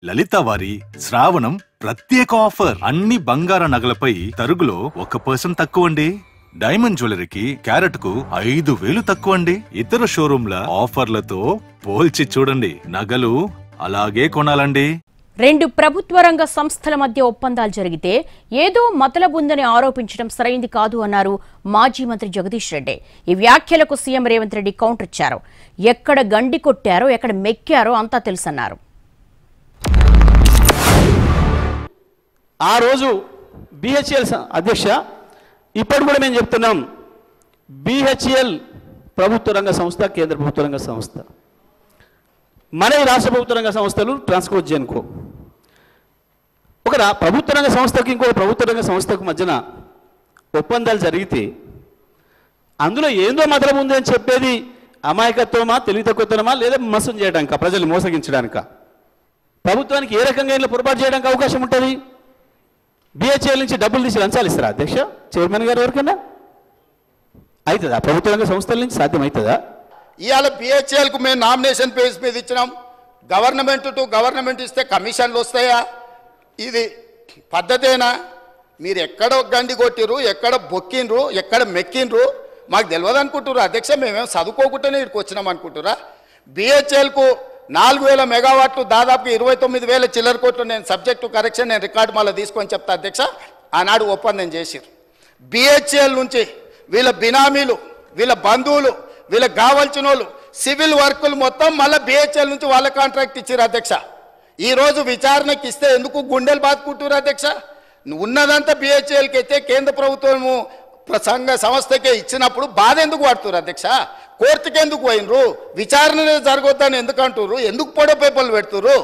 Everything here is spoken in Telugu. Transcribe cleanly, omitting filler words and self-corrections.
లలిత వారి శ్రావణం ప్రత్యేక ఆఫర్. అన్ని బంగార నగలపై తరుగులో 1% తక్కువండి. డైమండ్ జ్యువెలరీకి క్యారెట్ కు 5,000 తక్కువండి. ఇతర షోరూంల ఆఫర్లతో పోల్చి చూడండి. నగలు అలాగే కొనాలండి. రెండు ప్రభుత్వ రంగ సంస్థల మధ్య ఒప్పందాలు జరిగితే ఏదో మతలబుందని ఆరోపించడం సరైంది కాదు అన్నారు మాజీ మంత్రి జగదీష్ రెడ్డి. ఈ వ్యాఖ్యలకు సీఎం రేవంత్ రెడ్డి కౌంటర్ ఇచ్చారు. ఎక్కడ గండి కొట్టారో ఎక్కడ మెక్కారో అంతా తెలుసన్నారు. ఆ రోజు బిహెచ్ఎల్ అధ్యక్ష, ఇప్పుడు కూడా మేము చెప్తున్నాం, బిహెచ్ఎల్ ప్రభుత్వ రంగ సంస్థ, కేంద్ర ప్రభుత్వ రంగ సంస్థ. మన రాష్ట్ర ప్రభుత్వ రంగ సంస్థలు ట్రాన్స్కో జెన్కో. ఒక ప్రభుత్వ రంగ సంస్థకి ఇంకో ప్రభుత్వ రంగ సంస్థకు మధ్యన ఒప్పందాలు జరిగితే అందులో ఏందో మతలం ఉంది అని చెప్పేది అమాయకత్వమా, తెలివి తక్కువతనమా, లేదా మోసం చేయడానిక, ప్రజలు మోసగించడానిక? ప్రభుత్వానికి ఏ రకంగా ఇలా పొరపాటు చేయడానికి అవకాశం ఉంటుంది? బిహెచ్ఎల్ నుంచి డబ్బులు తీసి లంచాలు ఇస్తారా అధ్యక్ష, చైర్మన్ గారు? ఎవరికైనా అవుతుందా? ప్రభుత్వ రంగ సంస్థల నుంచి సాధ్యమవుతుందా? ఇవాళ బిహెచ్ఎల్కు మేము నామినేషన్ పేజ్ మీద ఇచ్చినాం. గవర్నమెంట్ టు గవర్నమెంట్ ఇస్తే కమిషన్లు వస్తాయా? ఇది పద్ధతేనా? మీరు ఎక్కడ గండి కొట్టిరు, ఎక్కడ బొక్కిండ్రు, ఎక్కడ మెక్కిండ్రు మాకు తెలియదు అనుకుంటున్నారు అధ్యక్ష. మేమేం చదువుకోకుండానే ఇక్కడికి వచ్చినాం అనుకుంటురా? బిహెచ్ఎల్కు 4,000 మెగావాట్లు, దాదాపు 29,000 చిల్లర కోట్లు. నేను సబ్జెక్టు కరెక్షన్, నేను రికార్డు మళ్ళీ తీసుకొని చెప్తా అధ్యక్ష. ఆనాడు ఒప్పందం చేసిరు. బిహెచ్ఎల్ నుంచి వీళ్ళ బినామీలు, వీళ్ళ బంధువులు, వీళ్ళకి కావాల్సిన వాళ్ళు సివిల్ వర్కులు మొత్తం మళ్ళీ బిహెచ్ఎల్ నుంచి వాళ్ళ కాంట్రాక్ట్ ఇచ్చారు అధ్యక్ష. ఈరోజు విచారణకి ఇస్తే ఎందుకు గుండెలు బాదుకుంటారు అధ్యక్ష? ఉన్నదంతా బిహెచ్ఎల్కి అయితే కేంద్ర ప్రభుత్వము సంస్థకే ఇచ్చినప్పుడు బాధ ఎందుకు పడుతున్నారు అధ్యక్ష? కోర్టుకి ఎందుకు పోయినరు? విచారణ జరగొద్దని ఎందుకు అంటున్నారు? ఎందుకు పొడవ పేపర్లు పెడుతున్నారు?